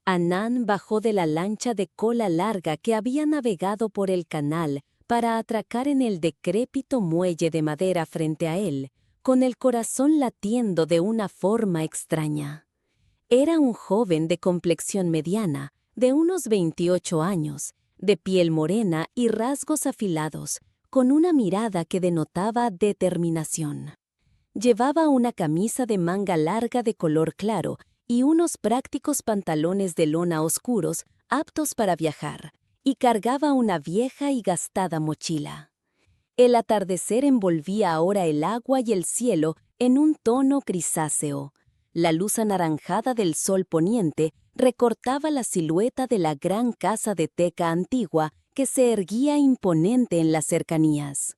Anán bajó de la lancha de cola larga que había navegado por el canal para atracar en el decrépito muelle de madera frente a él, con el corazón latiendo de una forma extraña. Era un joven de complexión mediana, de unos 28 años, de piel morena y rasgos afilados, con una mirada que denotaba determinación. Llevaba una camisa de manga larga de color claro y unos prácticos pantalones de lona oscuros aptos para viajar, y cargaba una vieja y gastada mochila. El atardecer envolvía ahora el agua y el cielo en un tono grisáceo. La luz anaranjada del sol poniente recortaba la silueta de la gran casa de teca antigua que se erguía imponente en las cercanías.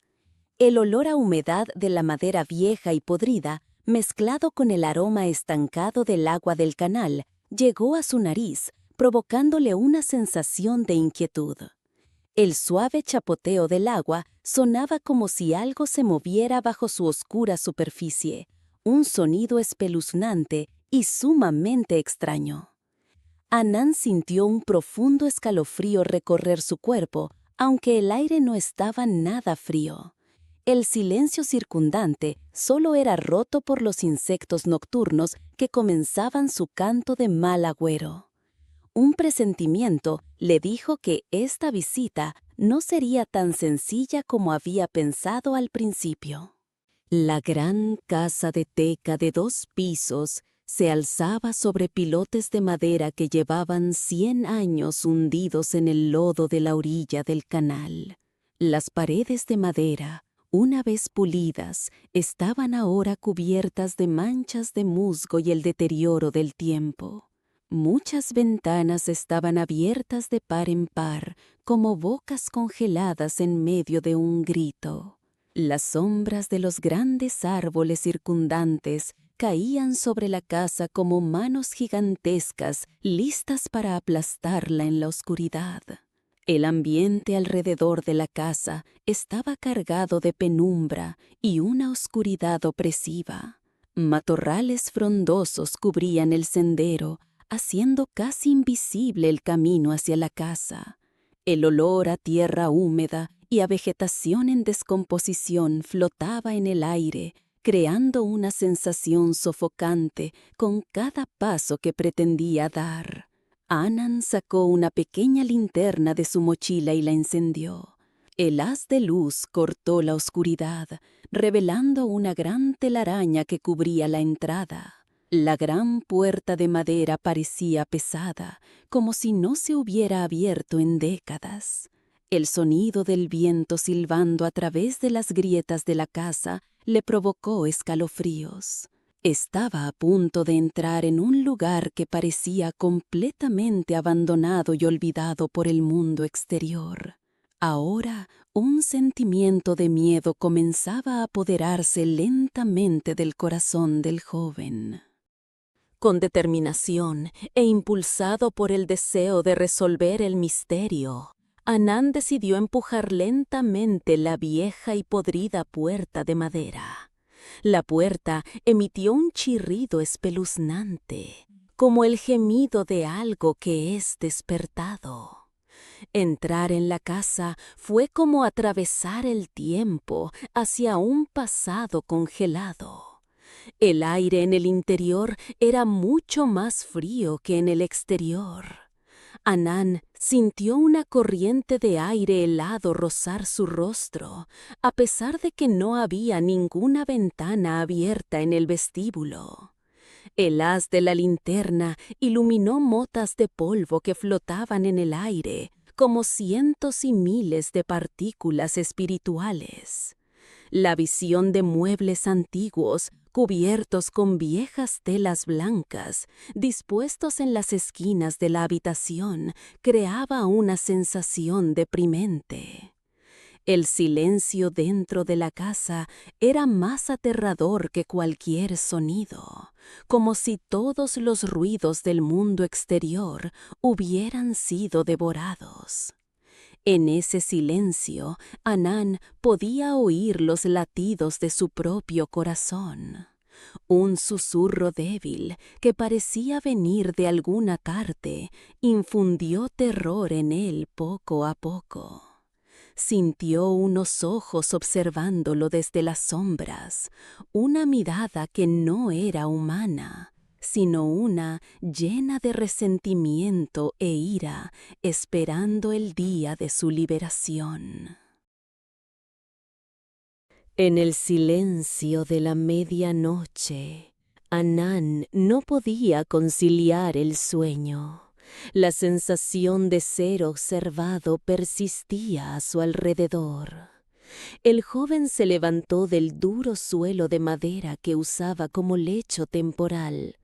El olor a humedad de la madera vieja y podrida, mezclado con el aroma estancado del agua del canal, llegó a su nariz, provocándole una sensación de inquietud. El suave chapoteo del agua sonaba como si algo se moviera bajo su oscura superficie, un sonido espeluznante y sumamente extraño. Anán sintió un profundo escalofrío recorrer su cuerpo, aunque el aire no estaba nada frío. El silencio circundante solo era roto por los insectos nocturnos que comenzaban su canto de mal agüero. Un presentimiento le dijo que esta visita no sería tan sencilla como había pensado al principio. La gran casa de teca de 2 pisos se alzaba sobre pilotes de madera que llevaban 100 años hundidos en el lodo de la orilla del canal. Las paredes de madera, una vez pulidas, estaban ahora cubiertas de manchas de musgo y el deterioro del tiempo. Muchas ventanas estaban abiertas de par en par, como bocas congeladas en medio de un grito. Las sombras de los grandes árboles circundantes caían sobre la casa como manos gigantescas listas para aplastarla en la oscuridad. El ambiente alrededor de la casa estaba cargado de penumbra y una oscuridad opresiva. Matorrales frondosos cubrían el sendero, haciendo casi invisible el camino hacia la casa. El olor a tierra húmeda y a vegetación en descomposición flotaba en el aire, creando una sensación sofocante con cada paso que pretendía dar. Anán sacó una pequeña linterna de su mochila y la encendió. El haz de luz cortó la oscuridad, revelando una gran telaraña que cubría la entrada. La gran puerta de madera parecía pesada, como si no se hubiera abierto en décadas. El sonido del viento silbando a través de las grietas de la casa le provocó escalofríos. Estaba a punto de entrar en un lugar que parecía completamente abandonado y olvidado por el mundo exterior. Ahora, un sentimiento de miedo comenzaba a apoderarse lentamente del corazón del joven. Con determinación e impulsado por el deseo de resolver el misterio, Anán decidió empujar lentamente la vieja y podrida puerta de madera. La puerta emitió un chirrido espeluznante, como el gemido de algo que es despertado. Entrar en la casa fue como atravesar el tiempo hacia un pasado congelado. El aire en el interior era mucho más frío que en el exterior. Anán sintió una corriente de aire helado rozar su rostro, a pesar de que no había ninguna ventana abierta en el vestíbulo. El haz de la linterna iluminó motas de polvo que flotaban en el aire, como cientos y miles de partículas espirituales. La visión de muebles antiguos, cubiertos con viejas telas blancas, dispuestos en las esquinas de la habitación, creaba una sensación deprimente. El silencio dentro de la casa era más aterrador que cualquier sonido, como si todos los ruidos del mundo exterior hubieran sido devorados. En ese silencio, Anán podía oír los latidos de su propio corazón. Un susurro débil, que parecía venir de alguna parte, infundió terror en él poco a poco. Sintió unos ojos observándolo desde las sombras, una mirada que no era humana, sino una llena de resentimiento e ira, esperando el día de su liberación. En el silencio de la medianoche, Anán no podía conciliar el sueño. La sensación de ser observado persistía a su alrededor. El joven se levantó del duro suelo de madera que usaba como lecho temporal.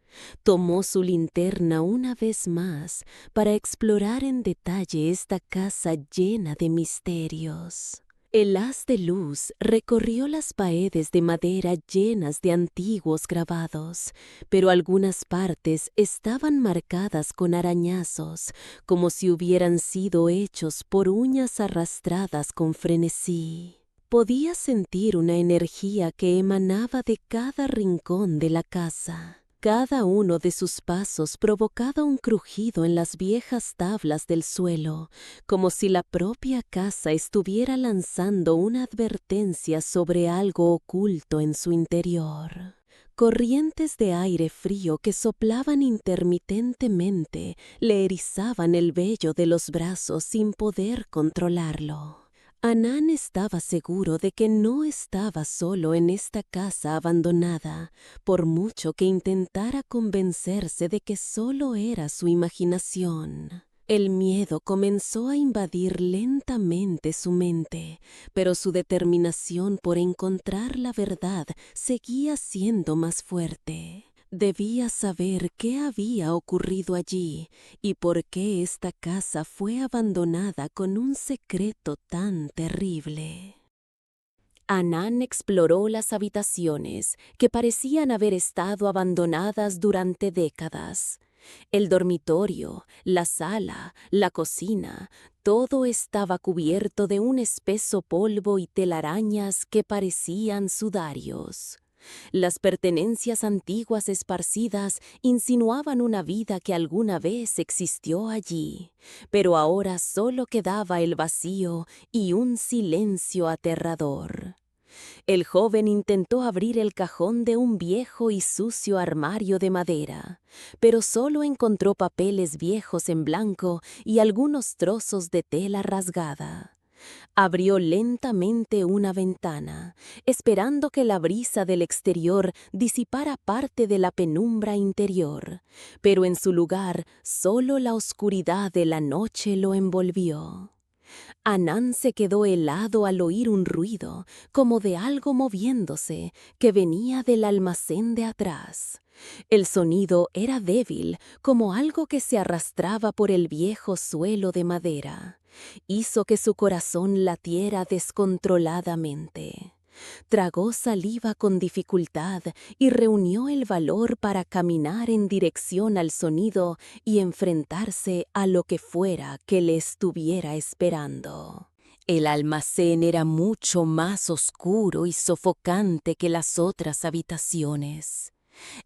Tomó su linterna una vez más para explorar en detalle esta casa llena de misterios. El haz de luz recorrió las paredes de madera llenas de antiguos grabados, pero algunas partes estaban marcadas con arañazos, como si hubieran sido hechos por uñas arrastradas con frenesí. Podía sentir una energía que emanaba de cada rincón de la casa. Cada uno de sus pasos provocaba un crujido en las viejas tablas del suelo, como si la propia casa estuviera lanzando una advertencia sobre algo oculto en su interior. Corrientes de aire frío que soplaban intermitentemente le erizaban el vello de los brazos sin poder controlarlo. Anán estaba seguro de que no estaba solo en esta casa abandonada, por mucho que intentara convencerse de que solo era su imaginación. El miedo comenzó a invadir lentamente su mente, pero su determinación por encontrar la verdad seguía siendo más fuerte. Debía saber qué había ocurrido allí y por qué esta casa fue abandonada con un secreto tan terrible. Anán exploró las habitaciones, que parecían haber estado abandonadas durante décadas. El dormitorio, la sala, la cocina, todo estaba cubierto de un espeso polvo y telarañas que parecían sudarios. Las pertenencias antiguas esparcidas insinuaban una vida que alguna vez existió allí, pero ahora solo quedaba el vacío y un silencio aterrador. El joven intentó abrir el cajón de un viejo y sucio armario de madera, pero solo encontró papeles viejos en blanco y algunos trozos de tela rasgada. Abrió lentamente una ventana, esperando que la brisa del exterior disipara parte de la penumbra interior, pero en su lugar solo la oscuridad de la noche lo envolvió. Anán se quedó helado al oír un ruido, como de algo moviéndose, que venía del almacén de atrás. El sonido era débil, como algo que se arrastraba por el viejo suelo de madera. Hizo que su corazón latiera descontroladamente. Tragó saliva con dificultad y reunió el valor para caminar en dirección al sonido y enfrentarse a lo que fuera que le estuviera esperando. El almacén era mucho más oscuro y sofocante que las otras habitaciones.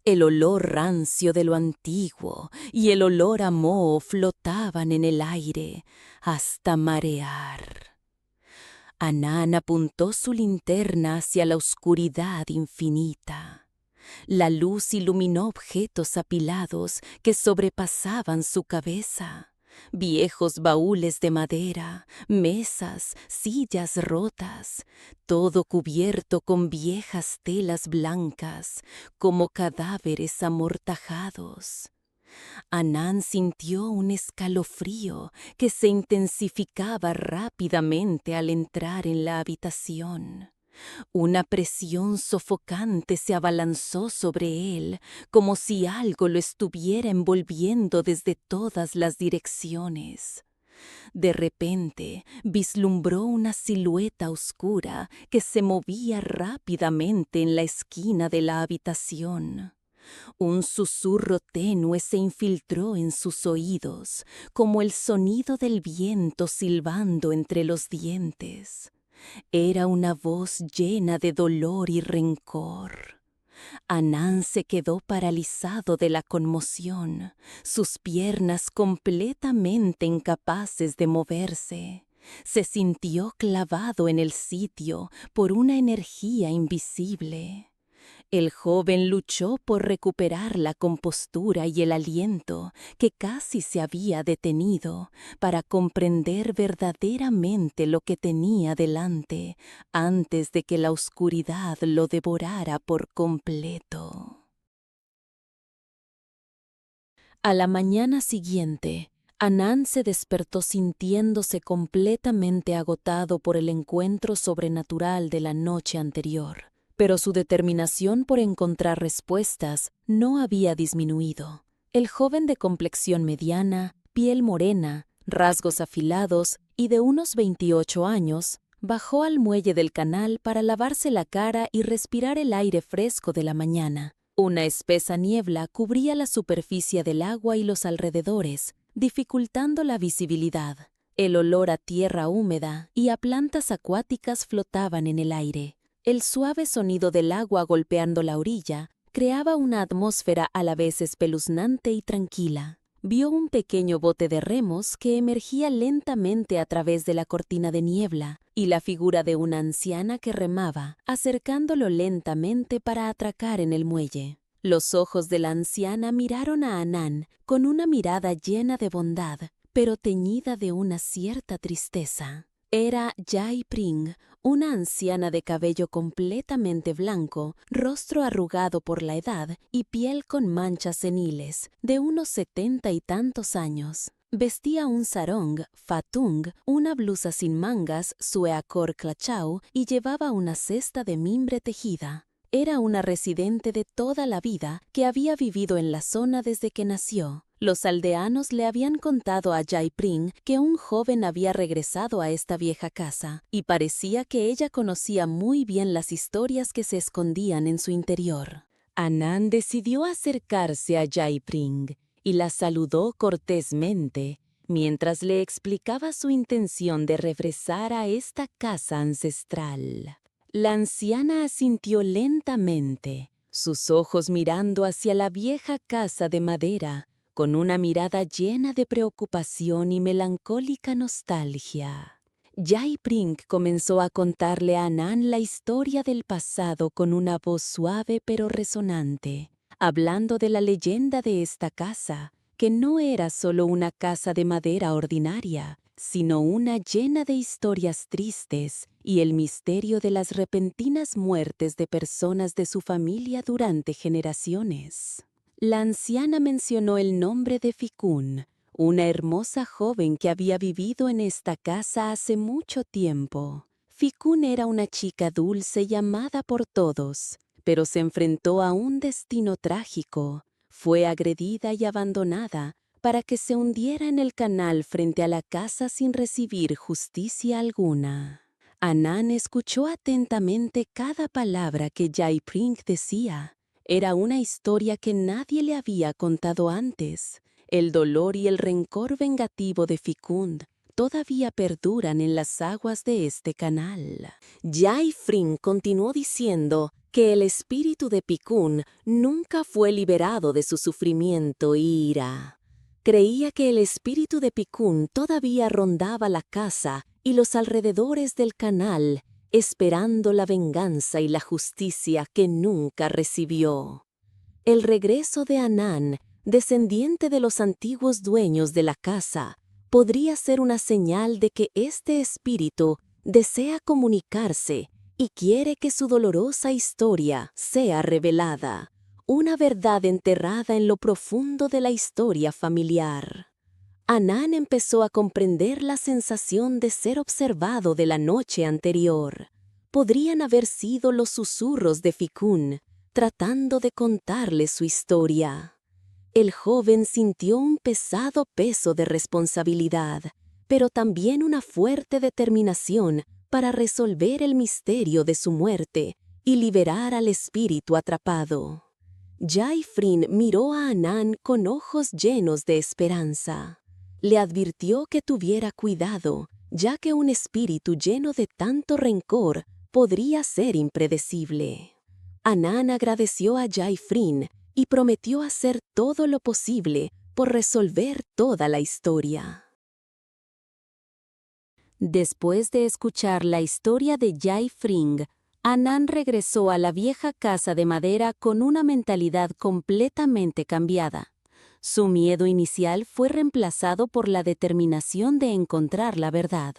El olor rancio de lo antiguo y el olor a moho flotaban en el aire hasta marear. Anán apuntó su linterna hacia la oscuridad infinita. La luz iluminó objetos apilados que sobrepasaban su cabeza. Viejos baúles de madera, mesas, sillas rotas, todo cubierto con viejas telas blancas, como cadáveres amortajados. Anán sintió un escalofrío que se intensificaba rápidamente al entrar en la habitación. Una presión sofocante se abalanzó sobre él, como si algo lo estuviera envolviendo desde todas las direcciones. De repente vislumbró una silueta oscura que se movía rápidamente en la esquina de la habitación. Un susurro tenue se infiltró en sus oídos, como el sonido del viento silbando entre los dientes. Era una voz llena de dolor y rencor. Anán se quedó paralizado de la conmoción, sus piernas completamente incapaces de moverse. Se sintió clavado en el sitio por una energía invisible. El joven luchó por recuperar la compostura y el aliento que casi se había detenido para comprender verdaderamente lo que tenía delante antes de que la oscuridad lo devorara por completo. A la mañana siguiente, Anán se despertó sintiéndose completamente agotado por el encuentro sobrenatural de la noche anterior. Pero su determinación por encontrar respuestas no había disminuido. El joven de complexión mediana, piel morena, rasgos afilados y de unos 28 años, bajó al muelle del canal para lavarse la cara y respirar el aire fresco de la mañana. Una espesa niebla cubría la superficie del agua y los alrededores, dificultando la visibilidad. El olor a tierra húmeda y a plantas acuáticas flotaban en el aire. El suave sonido del agua golpeando la orilla creaba una atmósfera a la vez espeluznante y tranquila. Vio un pequeño bote de remos que emergía lentamente a través de la cortina de niebla y la figura de una anciana que remaba, acercándolo lentamente para atracar en el muelle. Los ojos de la anciana miraron a Anán con una mirada llena de bondad, pero teñida de una cierta tristeza. Era Jai Pring, una anciana de cabello completamente blanco, rostro arrugado por la edad y piel con manchas seniles, de unos 70 y tantos años. Vestía un sarong, fatung, una blusa sin mangas, sueacor clachau y llevaba una cesta de mimbre tejida. Era una residente de toda la vida que había vivido en la zona desde que nació. Los aldeanos le habían contado a Jai Pring que un joven había regresado a esta vieja casa, y parecía que ella conocía muy bien las historias que se escondían en su interior. Anán decidió acercarse a Jai Pring y la saludó cortésmente, mientras le explicaba su intención de regresar a esta casa ancestral. La anciana asintió lentamente, sus ojos mirando hacia la vieja casa de madera, con una mirada llena de preocupación y melancólica nostalgia. Jai Pring comenzó a contarle a Anán la historia del pasado con una voz suave pero resonante, hablando de la leyenda de esta casa, que no era solo una casa de madera ordinaria, sino una llena de historias tristes y el misterio de las repentinas muertes de personas de su familia durante generaciones. La anciana mencionó el nombre de Fikun, una hermosa joven que había vivido en esta casa hace mucho tiempo. Fikun era una chica dulce y amada por todos, pero se enfrentó a un destino trágico. Fue agredida y abandonada para que se hundiera en el canal frente a la casa sin recibir justicia alguna. Anán escuchó atentamente cada palabra que Jai Pring decía. Era una historia que nadie le había contado antes. El dolor y el rencor vengativo de Fikund todavía perduran en las aguas de este canal. Jai Pring continuó diciendo que el espíritu de Fikun nunca fue liberado de su sufrimiento y ira. Creía que el espíritu de Fikun todavía rondaba la casa y los alrededores del canal, esperando la venganza y la justicia que nunca recibió. El regreso de Anán, descendiente de los antiguos dueños de la casa, podría ser una señal de que este espíritu desea comunicarse y quiere que su dolorosa historia sea revelada, una verdad enterrada en lo profundo de la historia familiar. Anán empezó a comprender la sensación de ser observado de la noche anterior. Podrían haber sido los susurros de Fikun, tratando de contarle su historia. El joven sintió un pesado peso de responsabilidad, pero también una fuerte determinación para resolver el misterio de su muerte y liberar al espíritu atrapado. Jai Pring miró a Anán con ojos llenos de esperanza. Le advirtió que tuviera cuidado, ya que un espíritu lleno de tanto rencor podría ser impredecible. Anán agradeció a Jaifrin y prometió hacer todo lo posible por resolver toda la historia. Después de escuchar la historia de Jaifring, Anán regresó a la vieja casa de madera con una mentalidad completamente cambiada. Su miedo inicial fue reemplazado por la determinación de encontrar la verdad.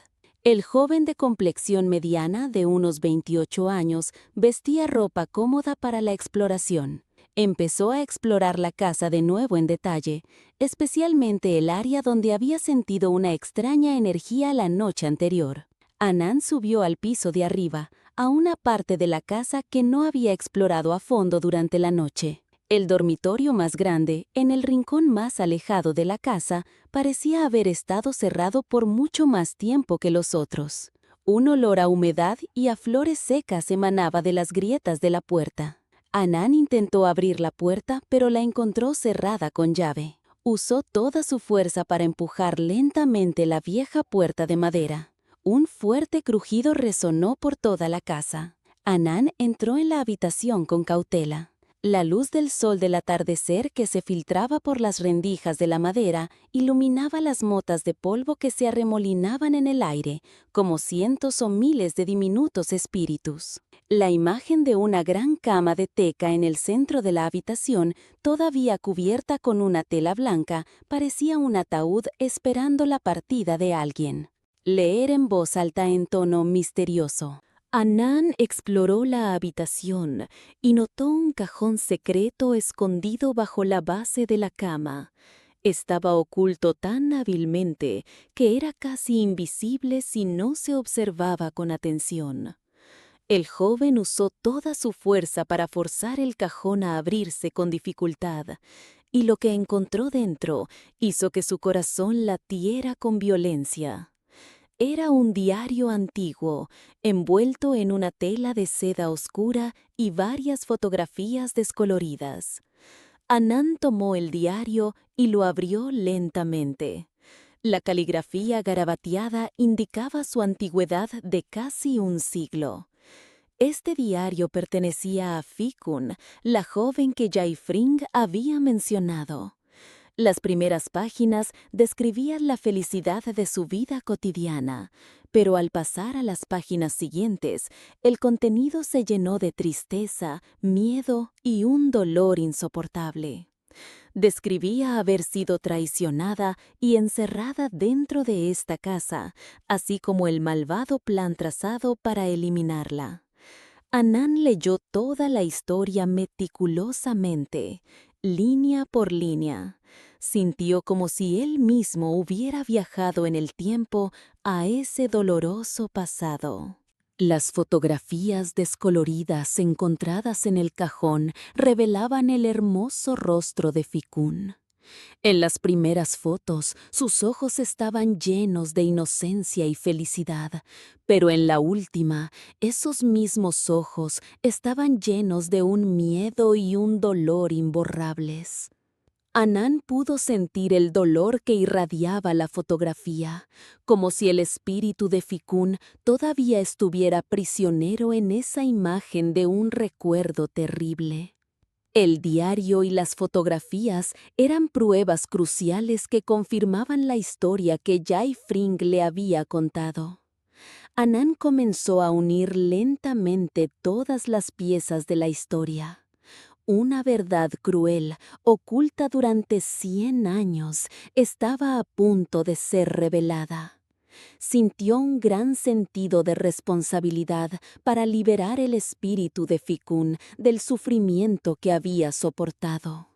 El joven de complexión mediana, de unos 28 años, vestía ropa cómoda para la exploración. Empezó a explorar la casa de nuevo en detalle, especialmente el área donde había sentido una extraña energía la noche anterior. Anán subió al piso de arriba, a una parte de la casa que no había explorado a fondo durante la noche. El dormitorio más grande, en el rincón más alejado de la casa, parecía haber estado cerrado por mucho más tiempo que los otros. Un olor a humedad y a flores secas emanaba de las grietas de la puerta. Anán intentó abrir la puerta, pero la encontró cerrada con llave. Usó toda su fuerza para empujar lentamente la vieja puerta de madera. Un fuerte crujido resonó por toda la casa. Anán entró en la habitación con cautela. La luz del sol del atardecer que se filtraba por las rendijas de la madera iluminaba las motas de polvo que se arremolinaban en el aire, como cientos o miles de diminutos espíritus. La imagen de una gran cama de teca en el centro de la habitación, todavía cubierta con una tela blanca, parecía un ataúd esperando la partida de alguien. Leer en voz alta en tono misterioso. Anán exploró la habitación y notó un cajón secreto escondido bajo la base de la cama. Estaba oculto tan hábilmente que era casi invisible si no se observaba con atención. El joven usó toda su fuerza para forzar el cajón a abrirse con dificultad, y lo que encontró dentro hizo que su corazón latiera con violencia. Era un diario antiguo, envuelto en una tela de seda oscura y varias fotografías descoloridas. Anán tomó el diario y lo abrió lentamente. La caligrafía garabateada indicaba su antigüedad de casi un siglo. Este diario pertenecía a Fikun, la joven que Jaifring había mencionado. Las primeras páginas describían la felicidad de su vida cotidiana, pero al pasar a las páginas siguientes, el contenido se llenó de tristeza, miedo y un dolor insoportable. Describía haber sido traicionada y encerrada dentro de esta casa, así como el malvado plan trazado para eliminarla. Anán leyó toda la historia meticulosamente, línea por línea. Sintió como si él mismo hubiera viajado en el tiempo a ese doloroso pasado. Las fotografías descoloridas encontradas en el cajón revelaban el hermoso rostro de Fikun. En las primeras fotos, sus ojos estaban llenos de inocencia y felicidad, pero en la última, esos mismos ojos estaban llenos de un miedo y un dolor imborrables. Anán pudo sentir el dolor que irradiaba la fotografía, como si el espíritu de Fikun todavía estuviera prisionero en esa imagen de un recuerdo terrible. El diario y las fotografías eran pruebas cruciales que confirmaban la historia que Jaifring le había contado. Anán comenzó a unir lentamente todas las piezas de la historia. Una verdad cruel, oculta durante 100 años, estaba a punto de ser revelada. Sintió un gran sentido de responsabilidad para liberar el espíritu de Fikun del sufrimiento que había soportado.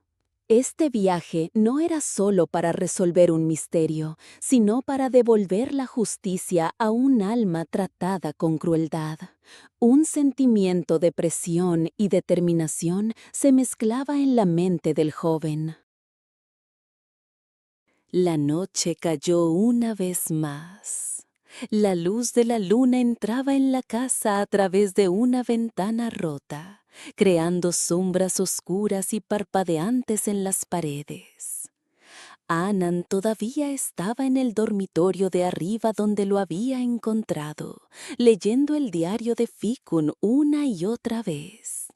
Este viaje no era solo para resolver un misterio, sino para devolver la justicia a un alma tratada con crueldad. Un sentimiento de presión y determinación se mezclaba en la mente del joven. La noche cayó una vez más. La luz de la luna entraba en la casa a través de una ventana rota, creando sombras oscuras y parpadeantes en las paredes. Anán todavía estaba en el dormitorio de arriba donde lo había encontrado, leyendo el diario de Fikun una y otra vez.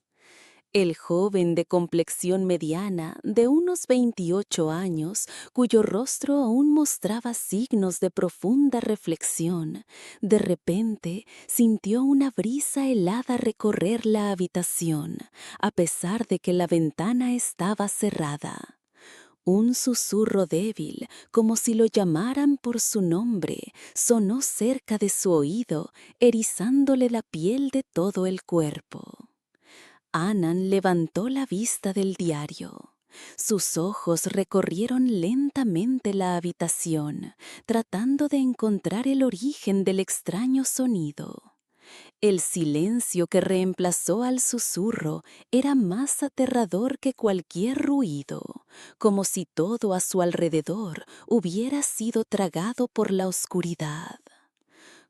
El joven de complexión mediana, de unos 28 años, cuyo rostro aún mostraba signos de profunda reflexión, de repente sintió una brisa helada recorrer la habitación, a pesar de que la ventana estaba cerrada. Un susurro débil, como si lo llamaran por su nombre, sonó cerca de su oído, erizándole la piel de todo el cuerpo. Annan levantó la vista del diario. Sus ojos recorrieron lentamente la habitación, tratando de encontrar el origen del extraño sonido. El silencio que reemplazó al susurro era más aterrador que cualquier ruido, como si todo a su alrededor hubiera sido tragado por la oscuridad.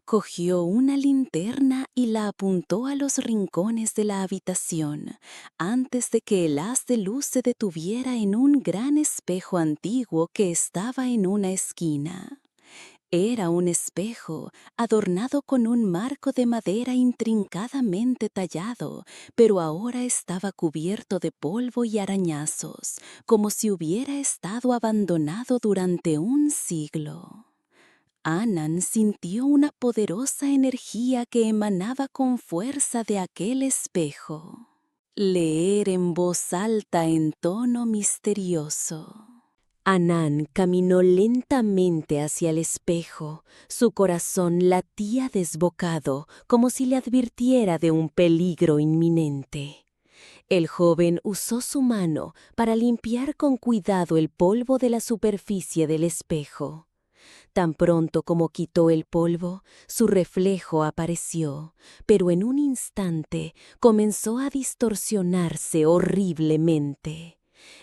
Cogió una linterna y la apuntó a los rincones de la habitación, antes de que el haz de luz se detuviera en un gran espejo antiguo que estaba en una esquina. Era un espejo adornado con un marco de madera intrincadamente tallado, pero ahora estaba cubierto de polvo y arañazos, como si hubiera estado abandonado durante un siglo. Annan sintió una poderosa energía que emanaba con fuerza de aquel espejo. Leer en voz alta en tono misterioso. Annan caminó lentamente hacia el espejo. Su corazón latía desbocado, como si le advirtiera de un peligro inminente. El joven usó su mano para limpiar con cuidado el polvo de la superficie del espejo. Tan pronto como quitó el polvo, su reflejo apareció, pero en un instante comenzó a distorsionarse horriblemente.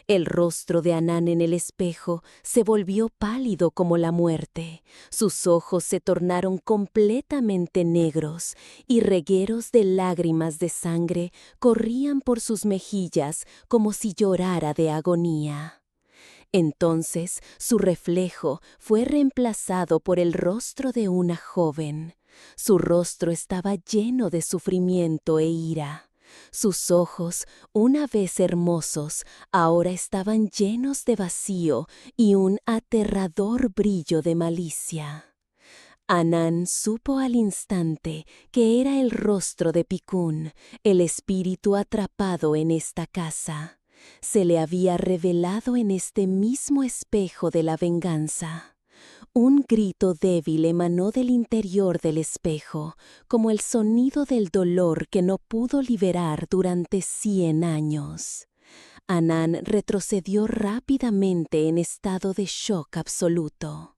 El rostro de Anán en el espejo se volvió pálido como la muerte. Sus ojos se tornaron completamente negros y regueros de lágrimas de sangre corrían por sus mejillas como si llorara de agonía. Entonces su reflejo fue reemplazado por el rostro de una joven. Su rostro estaba lleno de sufrimiento e ira. Sus ojos, una vez hermosos, ahora estaban llenos de vacío y un aterrador brillo de malicia. Anán supo al instante que era el rostro de Pikun, el espíritu atrapado en esta casa. Se le había revelado en este mismo espejo de la venganza. Un grito débil emanó del interior del espejo, como el sonido del dolor que no pudo liberar durante 100 años. Anán retrocedió rápidamente en estado de shock absoluto.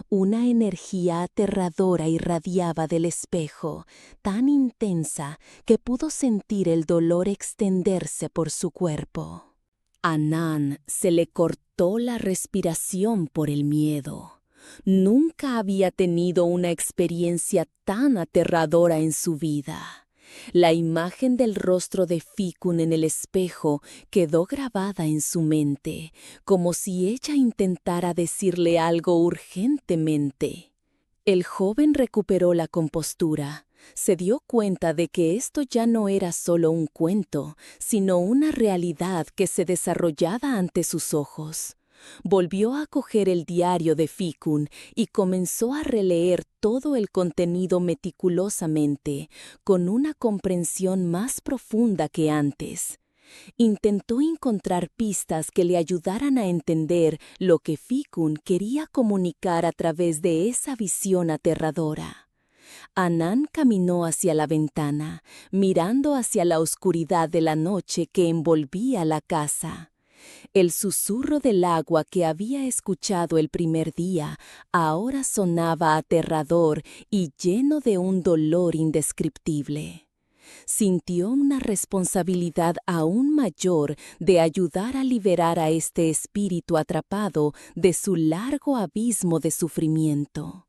Una energía aterradora irradiaba del espejo, tan intensa que pudo sentir el dolor extenderse por su cuerpo. A Anán se le cortó la respiración por el miedo. Nunca había tenido una experiencia tan aterradora en su vida. La imagen del rostro de Fikun en el espejo quedó grabada en su mente, como si ella intentara decirle algo urgentemente. El joven recuperó la compostura. Se dio cuenta de que esto ya no era solo un cuento, sino una realidad que se desarrollaba ante sus ojos. Volvió a coger el diario de Fikun y comenzó a releer todo el contenido meticulosamente, con una comprensión más profunda que antes. Intentó encontrar pistas que le ayudaran a entender lo que Fikun quería comunicar a través de esa visión aterradora. Anán caminó hacia la ventana, mirando hacia la oscuridad de la noche que envolvía la casa. El susurro del agua que había escuchado el primer día ahora sonaba aterrador y lleno de un dolor indescriptible. Sintió una responsabilidad aún mayor de ayudar a liberar a este espíritu atrapado de su largo abismo de sufrimiento.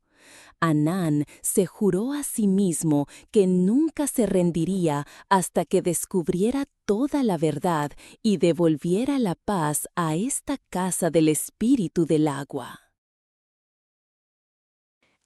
Anán se juró a sí mismo que nunca se rendiría hasta que descubriera toda la verdad y devolviera la paz a esta casa del espíritu del agua.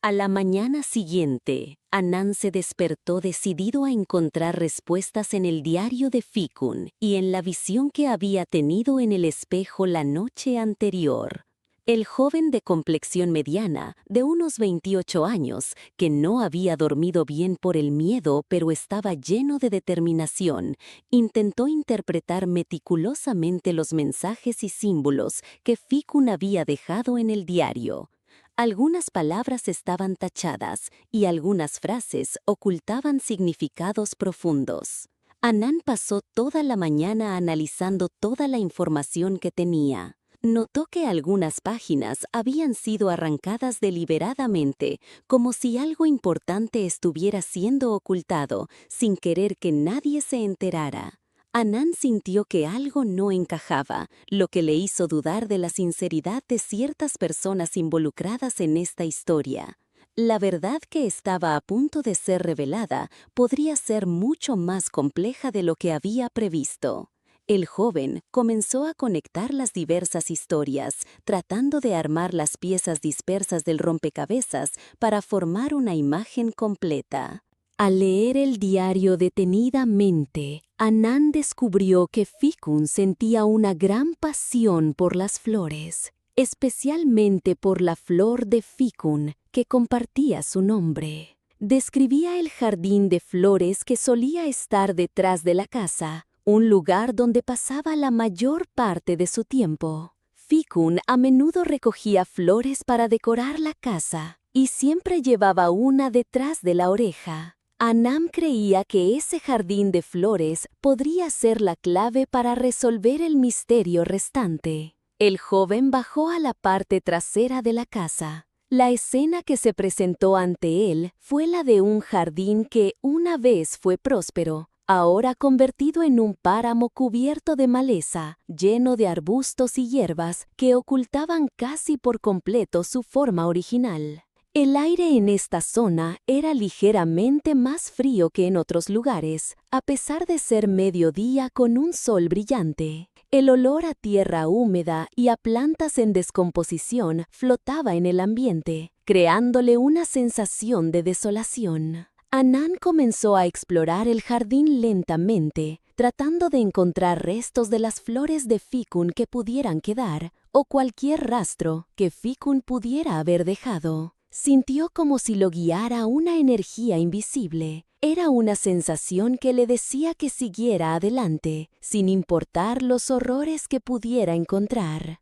A la mañana siguiente, Anán se despertó decidido a encontrar respuestas en el diario de Fikun y en la visión que había tenido en el espejo la noche anterior. El joven de complexión mediana, de unos 28 años, que no había dormido bien por el miedo pero estaba lleno de determinación, intentó interpretar meticulosamente los mensajes y símbolos que Fikun había dejado en el diario. Algunas palabras estaban tachadas y algunas frases ocultaban significados profundos. Anán pasó toda la mañana analizando toda la información que tenía. Notó que algunas páginas habían sido arrancadas deliberadamente, como si algo importante estuviera siendo ocultado, sin querer que nadie se enterara. Anán sintió que algo no encajaba, lo que le hizo dudar de la sinceridad de ciertas personas involucradas en esta historia. La verdad que estaba a punto de ser revelada podría ser mucho más compleja de lo que había previsto. El joven comenzó a conectar las diversas historias, tratando de armar las piezas dispersas del rompecabezas para formar una imagen completa. Al leer el diario detenidamente, Anán descubrió que Fikun sentía una gran pasión por las flores, especialmente por la flor de Fikun, que compartía su nombre. Describía el jardín de flores que solía estar detrás de la casa, un lugar donde pasaba la mayor parte de su tiempo. Fikun a menudo recogía flores para decorar la casa y siempre llevaba una detrás de la oreja. Anán creía que ese jardín de flores podría ser la clave para resolver el misterio restante. El joven bajó a la parte trasera de la casa. La escena que se presentó ante él fue la de un jardín que una vez fue próspero, ahora convertido en un páramo cubierto de maleza, lleno de arbustos y hierbas que ocultaban casi por completo su forma original. El aire en esta zona era ligeramente más frío que en otros lugares, a pesar de ser mediodía con un sol brillante. El olor a tierra húmeda y a plantas en descomposición flotaba en el ambiente, creándole una sensación de desolación. Anán comenzó a explorar el jardín lentamente, tratando de encontrar restos de las flores de Fikun que pudieran quedar, o cualquier rastro que Fikun pudiera haber dejado. Sintió como si lo guiara una energía invisible. Era una sensación que le decía que siguiera adelante, sin importar los horrores que pudiera encontrar.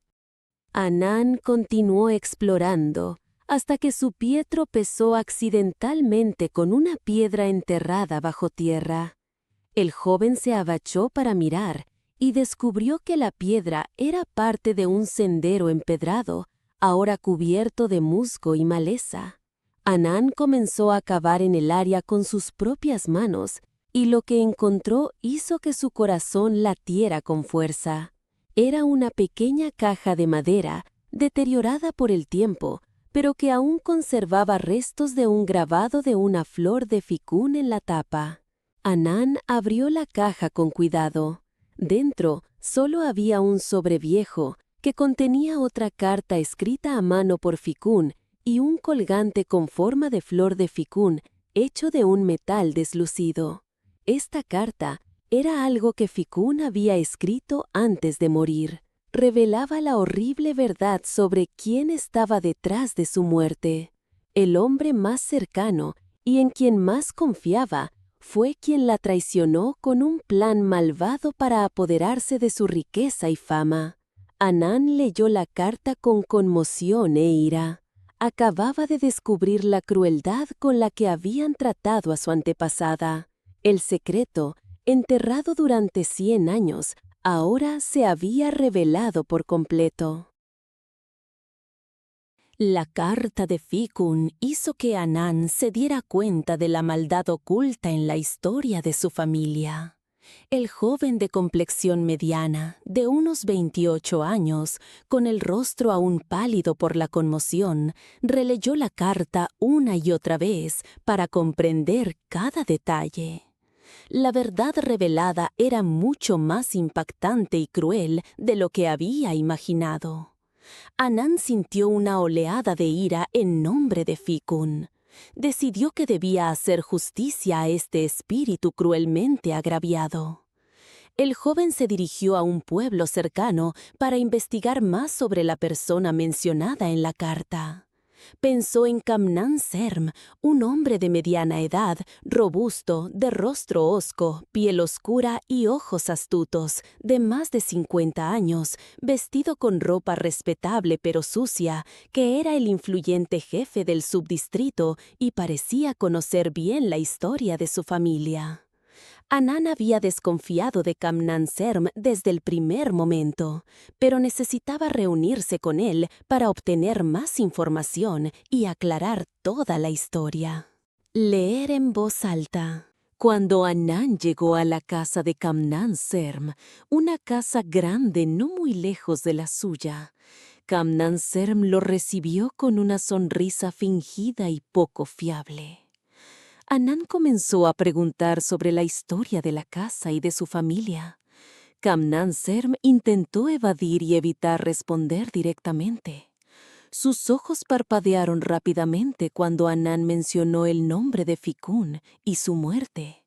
Anán continuó explorando, hasta que su pie tropezó accidentalmente con una piedra enterrada bajo tierra. El joven se agachó para mirar y descubrió que la piedra era parte de un sendero empedrado, ahora cubierto de musgo y maleza. Anán comenzó a cavar en el área con sus propias manos, y lo que encontró hizo que su corazón latiera con fuerza. Era una pequeña caja de madera, deteriorada por el tiempo, pero que aún conservaba restos de un grabado de una flor de Fikun en la tapa. Anán abrió la caja con cuidado. Dentro solo había un sobre viejo, que contenía otra carta escrita a mano por Fikun y un colgante con forma de flor de Fikun hecho de un metal deslucido. Esta carta era algo que Fikun había escrito antes de morir. Revelaba la horrible verdad sobre quién estaba detrás de su muerte. El hombre más cercano y en quien más confiaba fue quien la traicionó con un plan malvado para apoderarse de su riqueza y fama. Anán leyó la carta con conmoción e ira. Acababa de descubrir la crueldad con la que habían tratado a su antepasada. El secreto, enterrado durante 100 años, ahora se había revelado por completo. La carta de Fikun hizo que Anán se diera cuenta de la maldad oculta en la historia de su familia. El joven de complexión mediana, de unos 28 años, con el rostro aún pálido por la conmoción, releyó la carta una y otra vez para comprender cada detalle. La verdad revelada era mucho más impactante y cruel de lo que había imaginado. Anán sintió una oleada de ira en nombre de Fikun. decidió que debía hacer justicia a este espíritu cruelmente agraviado. El joven se dirigió a un pueblo cercano para investigar más sobre la persona mencionada en la carta. Pensó en Kamnan Serm, un hombre de mediana edad, robusto, de rostro hosco, piel oscura y ojos astutos, de más de 50 años, vestido con ropa respetable pero sucia, que era el influyente jefe del subdistrito y parecía conocer bien la historia de su familia. Anán había desconfiado de Kamnan Serm desde el primer momento, pero necesitaba reunirse con él para obtener más información y aclarar toda la historia. Leer en voz alta. Cuando Anán llegó a la casa de Kamnan Serm, una casa grande no muy lejos de la suya, Kamnan Serm lo recibió con una sonrisa fingida y poco fiable. Anán comenzó a preguntar sobre la historia de la casa y de su familia. Kamnan Serm intentó evadir y evitar responder directamente. Sus ojos parpadearon rápidamente cuando Anán mencionó el nombre de Fikún y su muerte.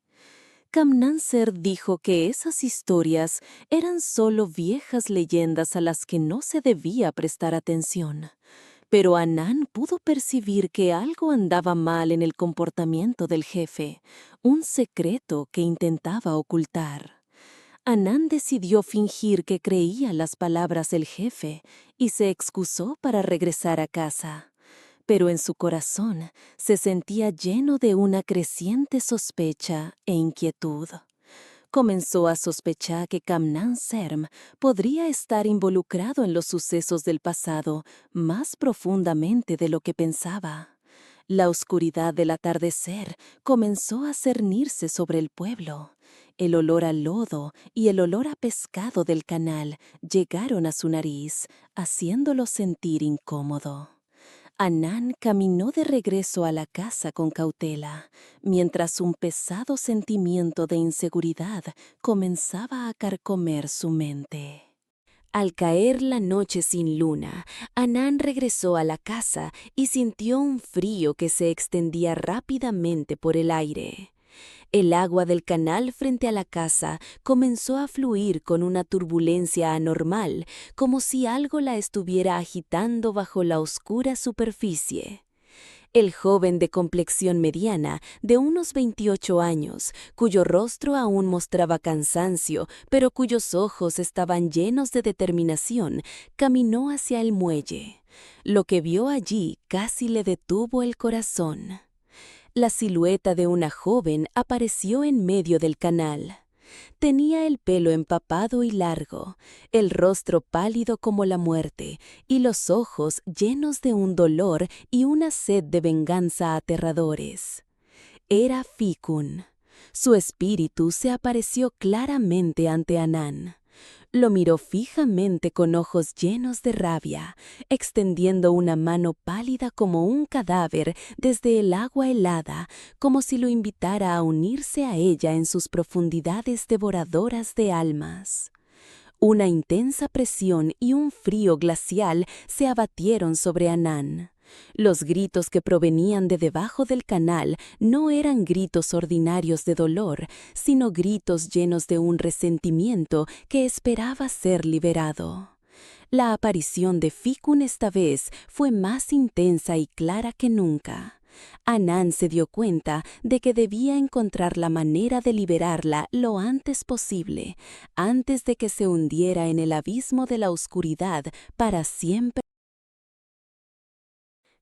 Kamnan Serm dijo que esas historias eran solo viejas leyendas a las que no se debía prestar atención. Pero Anán pudo percibir que algo andaba mal en el comportamiento del jefe, un secreto que intentaba ocultar. Anán decidió fingir que creía las palabras del jefe y se excusó para regresar a casa. Pero en su corazón se sentía lleno de una creciente sospecha e inquietud. Comenzó a sospechar que Kamnan Serm podría estar involucrado en los sucesos del pasado más profundamente de lo que pensaba. La oscuridad del atardecer comenzó a cernirse sobre el pueblo. El olor a lodo y el olor a pescado del canal llegaron a su nariz, haciéndolo sentir incómodo. Anán caminó de regreso a la casa con cautela, mientras un pesado sentimiento de inseguridad comenzaba a carcomer su mente. Al caer la noche sin luna, Anán regresó a la casa y sintió un frío que se extendía rápidamente por el aire. El agua del canal frente a la casa comenzó a fluir con una turbulencia anormal, como si algo la estuviera agitando bajo la oscura superficie. El joven de complexión mediana, de unos 28 años, cuyo rostro aún mostraba cansancio, pero cuyos ojos estaban llenos de determinación, caminó hacia el muelle. Lo que vio allí casi le detuvo el corazón. La silueta de una joven apareció en medio del canal. Tenía el pelo empapado y largo, el rostro pálido como la muerte, y los ojos llenos de un dolor y una sed de venganza aterradores. Era Fikún. Su espíritu se apareció claramente ante Anán. Lo miró fijamente con ojos llenos de rabia, extendiendo una mano pálida como un cadáver desde el agua helada, como si lo invitara a unirse a ella en sus profundidades devoradoras de almas. Una intensa presión y un frío glacial se abatieron sobre Anán. Los gritos que provenían de debajo del canal no eran gritos ordinarios de dolor, sino gritos llenos de un resentimiento que esperaba ser liberado. La aparición de Fikún esta vez fue más intensa y clara que nunca. Anán se dio cuenta de que debía encontrar la manera de liberarla lo antes posible, antes de que se hundiera en el abismo de la oscuridad para siempre.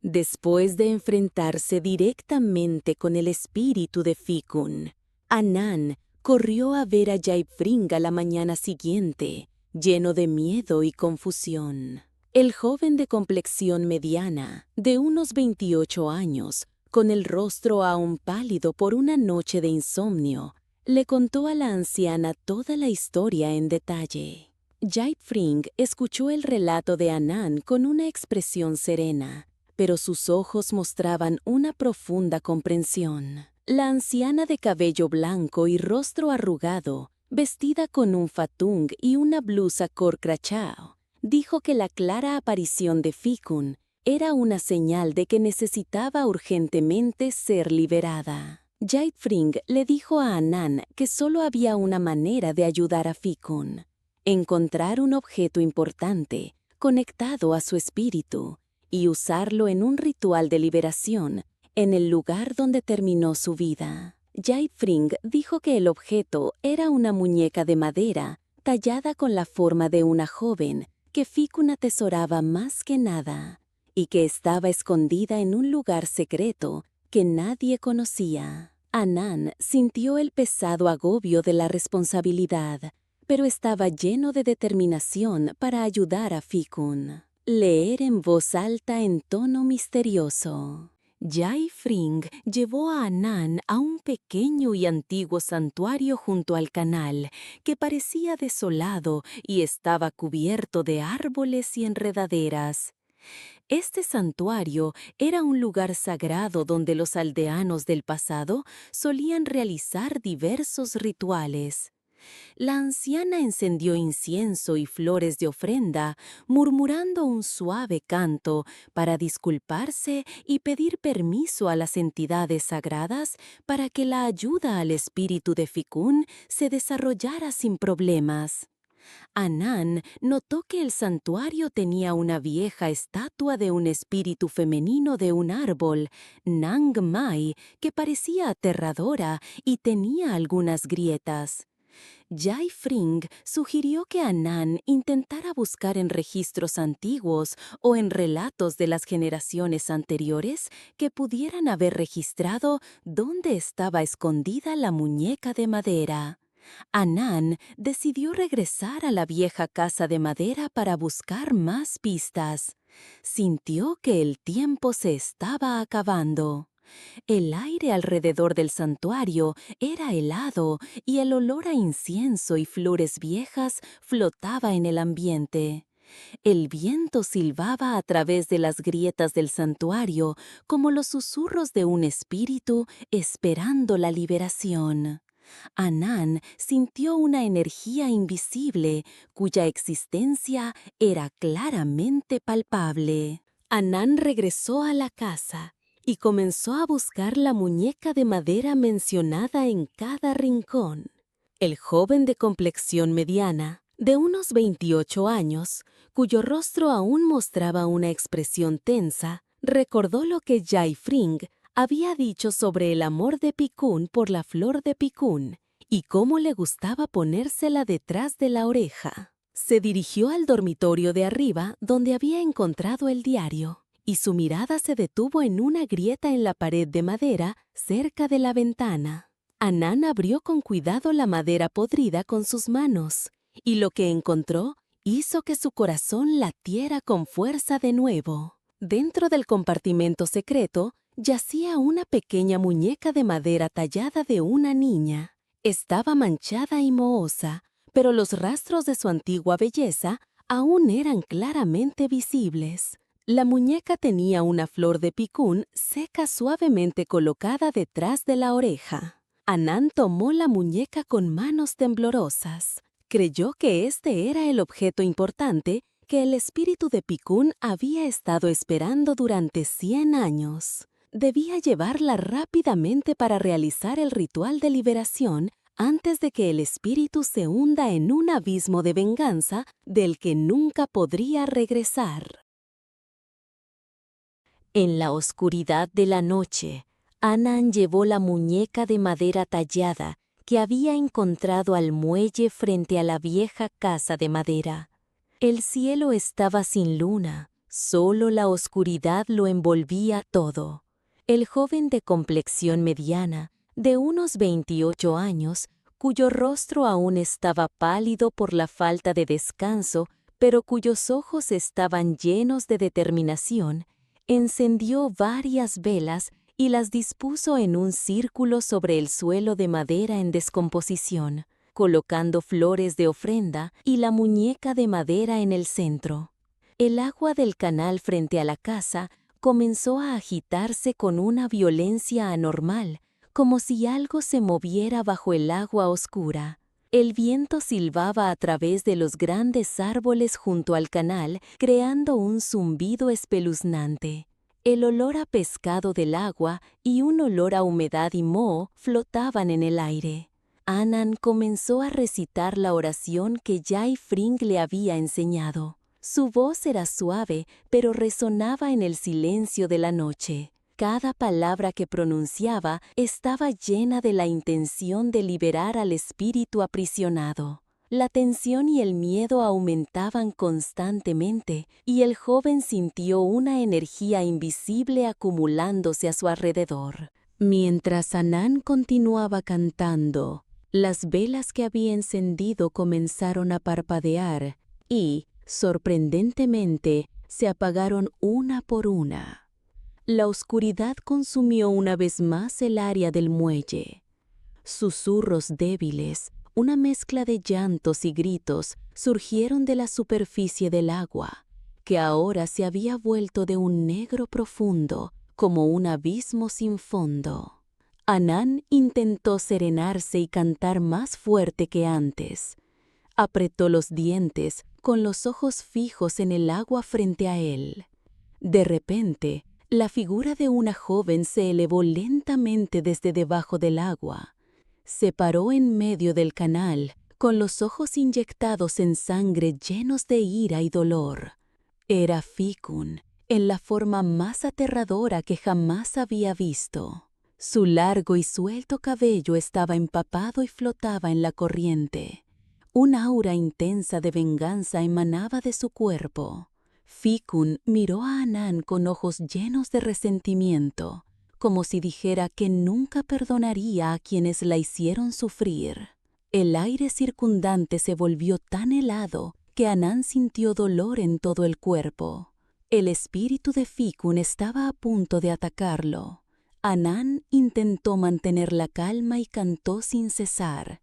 Después de enfrentarse directamente con el espíritu de Fikún, Anán corrió a ver a Jaifringa la mañana siguiente, lleno de miedo y confusión. El joven de complexión mediana, de unos 28 años, con el rostro aún pálido por una noche de insomnio, le contó a la anciana toda la historia en detalle. Jaifring escuchó el relato de Anán con una expresión serena, pero sus ojos mostraban una profunda comprensión. La anciana de cabello blanco y rostro arrugado, vestida con un fatung y una blusa corcrachao, dijo que la clara aparición de Fikún Era una señal de que necesitaba urgentemente ser liberada. Jaifring le dijo a Anan que solo había una manera de ayudar a Fikun: encontrar un objeto importante, conectado a su espíritu, y usarlo en un ritual de liberación, en el lugar donde terminó su vida. Jaifring dijo que el objeto era una muñeca de madera, tallada con la forma de una joven, que Fikun atesoraba más que nada, y que estaba escondida en un lugar secreto que nadie conocía. Anan sintió el pesado agobio de la responsabilidad, pero estaba lleno de determinación para ayudar a Fikun. Leer en voz alta en tono misterioso. Jaifring llevó a Anan a un pequeño y antiguo santuario junto al canal, que parecía desolado y estaba cubierto de árboles y enredaderas. Este santuario era un lugar sagrado donde los aldeanos del pasado solían realizar diversos rituales. La anciana encendió incienso y flores de ofrenda, murmurando un suave canto para disculparse y pedir permiso a las entidades sagradas para que la ayuda al espíritu de Fikun se desarrollara sin problemas. Anan notó que el santuario tenía una vieja estatua de un espíritu femenino de un árbol, Nang Mai, que parecía aterradora y tenía algunas grietas. Jaifring sugirió que Anan intentara buscar en registros antiguos o en relatos de las generaciones anteriores que pudieran haber registrado dónde estaba escondida la muñeca de madera. Anan decidió regresar a la vieja casa de madera para buscar más pistas. Sintió que el tiempo se estaba acabando. El aire alrededor del santuario era helado y el olor a incienso y flores viejas flotaba en el ambiente. El viento silbaba a través de las grietas del santuario como los susurros de un espíritu esperando la liberación. Anan sintió una energía invisible cuya existencia era claramente palpable. Anan regresó a la casa y comenzó a buscar la muñeca de madera mencionada en cada rincón. El joven de complexión mediana, de unos 28 años, cuyo rostro aún mostraba una expresión tensa, recordó lo que Jaifring había dicho sobre el amor de Pikun por la flor de Pikun y cómo le gustaba ponérsela detrás de la oreja. Se dirigió al dormitorio de arriba donde había encontrado el diario, y su mirada se detuvo en una grieta en la pared de madera cerca de la ventana. Anan abrió con cuidado la madera podrida con sus manos, y lo que encontró hizo que su corazón latiera con fuerza de nuevo. Dentro del compartimento secreto yacía una pequeña muñeca de madera tallada de una niña. Estaba manchada y mohosa, pero los rastros de su antigua belleza aún eran claramente visibles. La muñeca tenía una flor de Pikun seca suavemente colocada detrás de la oreja. Anan tomó la muñeca con manos temblorosas. Creyó que este era el objeto importante que el espíritu de Pikun había estado esperando durante 100 años. Debía llevarla rápidamente para realizar el ritual de liberación antes de que el espíritu se hunda en un abismo de venganza del que nunca podría regresar. En la oscuridad de la noche, Anan llevó la muñeca de madera tallada que había encontrado al muelle frente a la vieja casa de madera. El cielo estaba sin luna, solo la oscuridad lo envolvía todo. El joven de complexión mediana, de unos 28 años, cuyo rostro aún estaba pálido por la falta de descanso, pero cuyos ojos estaban llenos de determinación, encendió varias velas y las dispuso en un círculo sobre el suelo de madera en descomposición, colocando flores de ofrenda y la muñeca de madera en el centro. El agua del canal frente a la casa comenzó a agitarse con una violencia anormal, como si algo se moviera bajo el agua oscura. El viento silbaba a través de los grandes árboles junto al canal, creando un zumbido espeluznante. El olor a pescado del agua y un olor a humedad y moho flotaban en el aire. Anan comenzó a recitar la oración que Jai Fring le había enseñado. Su voz era suave, pero resonaba en el silencio de la noche. Cada palabra que pronunciaba estaba llena de la intención de liberar al espíritu aprisionado. La tensión y el miedo aumentaban constantemente, y el joven sintió una energía invisible acumulándose a su alrededor. Mientras Anan continuaba cantando, las velas que había encendido comenzaron a parpadear y, sorprendentemente, se apagaron una por una. La oscuridad consumió una vez más el área del muelle. Susurros débiles, una mezcla de llantos y gritos, surgieron de la superficie del agua, que ahora se había vuelto de un negro profundo, como un abismo sin fondo. Anan intentó serenarse y cantar más fuerte que antes. Apretó los dientes, con los ojos fijos en el agua frente a él. De repente, la figura de una joven se elevó lentamente desde debajo del agua. Se paró en medio del canal, con los ojos inyectados en sangre llenos de ira y dolor. Era Fikun, en la forma más aterradora que jamás había visto. Su largo y suelto cabello estaba empapado y flotaba en la corriente. Un aura intensa de venganza emanaba de su cuerpo. Fikun miró a Anan con ojos llenos de resentimiento, como si dijera que nunca perdonaría a quienes la hicieron sufrir. El aire circundante se volvió tan helado que Anan sintió dolor en todo el cuerpo. El espíritu de Fikun estaba a punto de atacarlo. Anan intentó mantener la calma y cantó sin cesar.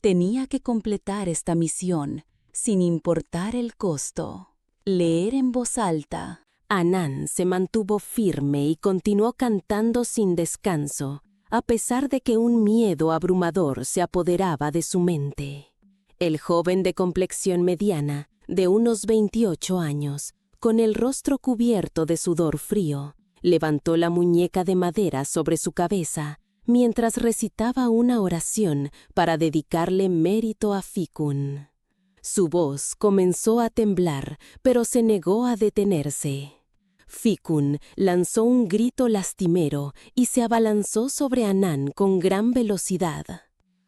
Tenía que completar esta misión, sin importar el costo. Leer en voz alta. Anan se mantuvo firme y continuó cantando sin descanso, a pesar de que un miedo abrumador se apoderaba de su mente. El joven de complexión mediana, de unos 28 años, con el rostro cubierto de sudor frío, levantó la muñeca de madera sobre su cabeza mientras recitaba una oración para dedicarle mérito a Fikun. Su voz comenzó a temblar, pero se negó a detenerse. Fikun lanzó un grito lastimero y se abalanzó sobre Anan con gran velocidad.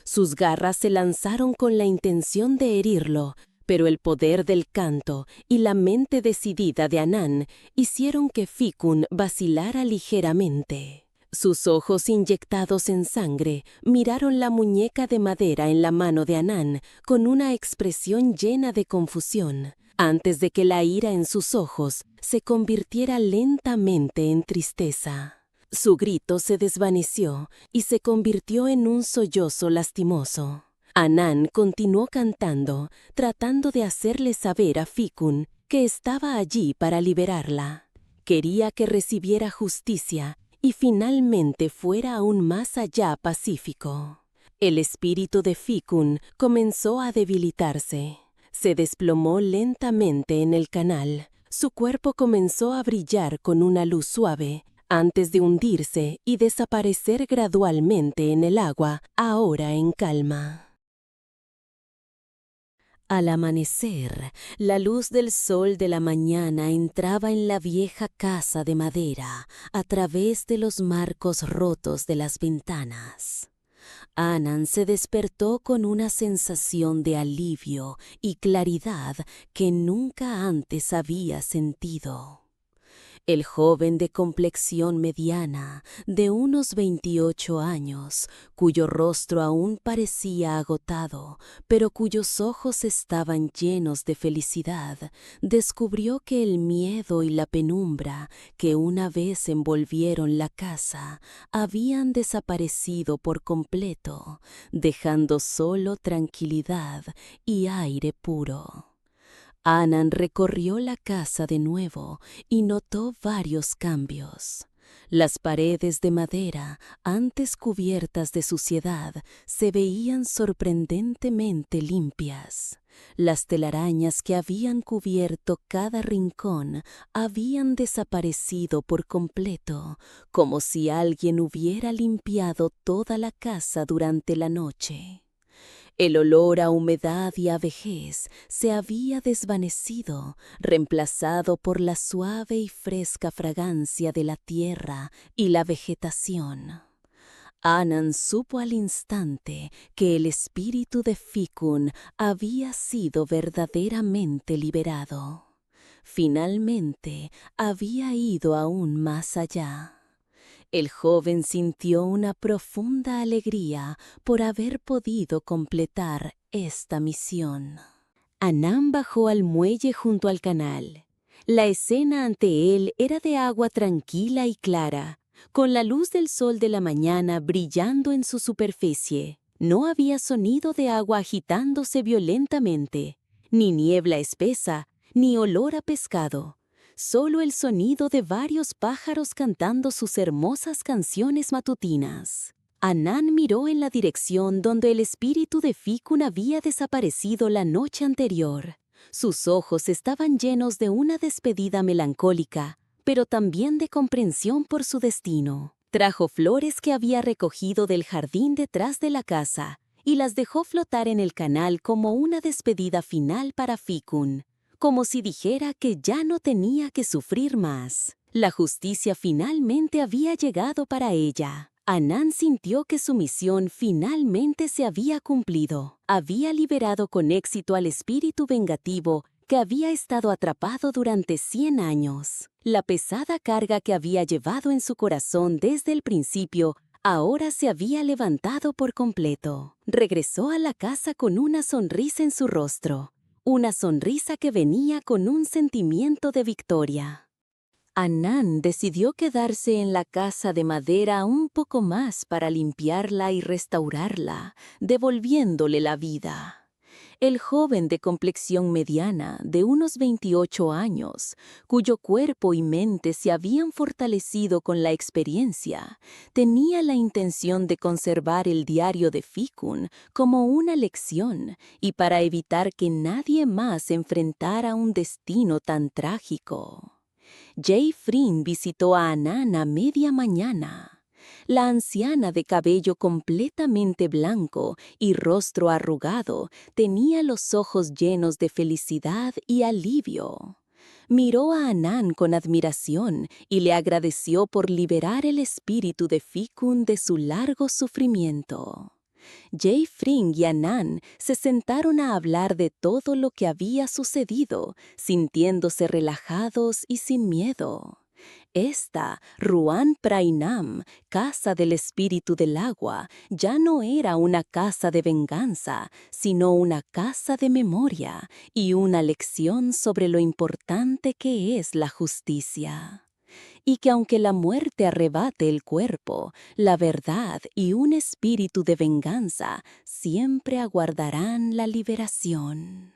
Sus garras se lanzaron con la intención de herirlo, pero el poder del canto y la mente decidida de Anan hicieron que Fikun vacilara ligeramente. Sus ojos inyectados en sangre miraron la muñeca de madera en la mano de Anan con una expresión llena de confusión, antes de que la ira en sus ojos se convirtiera lentamente en tristeza. Su grito se desvaneció y se convirtió en un sollozo lastimoso. Anan continuó cantando, tratando de hacerle saber a Fikun que estaba allí para liberarla. Quería que recibiera justicia y finalmente fuera aún más allá pacífico. El espíritu de Fikun comenzó a debilitarse. Se desplomó lentamente en el canal. Su cuerpo comenzó a brillar con una luz suave, antes de hundirse y desaparecer gradualmente en el agua, ahora en calma. Al amanecer, la luz del sol de la mañana entraba en la vieja casa de madera a través de los marcos rotos de las ventanas. Anan se despertó con una sensación de alivio y claridad que nunca antes había sentido. El joven de complexión mediana, de unos 28 años, cuyo rostro aún parecía agotado, pero cuyos ojos estaban llenos de felicidad, descubrió que el miedo y la penumbra que una vez envolvieron la casa habían desaparecido por completo, dejando solo tranquilidad y aire puro. Anan recorrió la casa de nuevo y notó varios cambios. Las paredes de madera, antes cubiertas de suciedad, se veían sorprendentemente limpias. Las telarañas que habían cubierto cada rincón habían desaparecido por completo, como si alguien hubiera limpiado toda la casa durante la noche. El olor a humedad y a vejez se había desvanecido, reemplazado por la suave y fresca fragancia de la tierra y la vegetación. Anan supo al instante que el espíritu de Ficun había sido verdaderamente liberado. Finalmente, había ido aún más allá. El joven sintió una profunda alegría por haber podido completar esta misión. Anan bajó al muelle junto al canal. La escena ante él era de agua tranquila y clara, con la luz del sol de la mañana brillando en su superficie. No había sonido de agua agitándose violentamente, ni niebla espesa, ni olor a pescado. Solo el sonido de varios pájaros cantando sus hermosas canciones matutinas. Anan miró en la dirección donde el espíritu de Ficun había desaparecido la noche anterior. Sus ojos estaban llenos de una despedida melancólica, pero también de comprensión por su destino. Trajo flores que había recogido del jardín detrás de la casa y las dejó flotar en el canal como una despedida final para Ficun, como si dijera que ya no tenía que sufrir más. La justicia finalmente había llegado para ella. Anan sintió que su misión finalmente se había cumplido. Había liberado con éxito al espíritu vengativo que había estado atrapado durante 100 años. La pesada carga que había llevado en su corazón desde el principio ahora se había levantado por completo. Regresó a la casa con una sonrisa en su rostro. Una sonrisa que venía con un sentimiento de victoria. Anan decidió quedarse en la casa de madera un poco más para limpiarla y restaurarla, devolviéndole la vida. El joven de complexión mediana, de unos 28 años, cuyo cuerpo y mente se habían fortalecido con la experiencia, tenía la intención de conservar el diario de Ficun como una lección y para evitar que nadie más enfrentara un destino tan trágico. Jay Frin visitó a Anan a media mañana. La anciana de cabello completamente blanco y rostro arrugado tenía los ojos llenos de felicidad y alivio. Miró a Anan con admiración y le agradeció por liberar el espíritu de Ficun de su largo sufrimiento. Jay Fring y Anan se sentaron a hablar de todo lo que había sucedido, sintiéndose relajados y sin miedo. Esta, Ruan Prainam, casa del espíritu del agua, ya no era una casa de venganza, sino una casa de memoria y una lección sobre lo importante que es la justicia. Y que aunque la muerte arrebate el cuerpo, la verdad y un espíritu de venganza siempre aguardarán la liberación.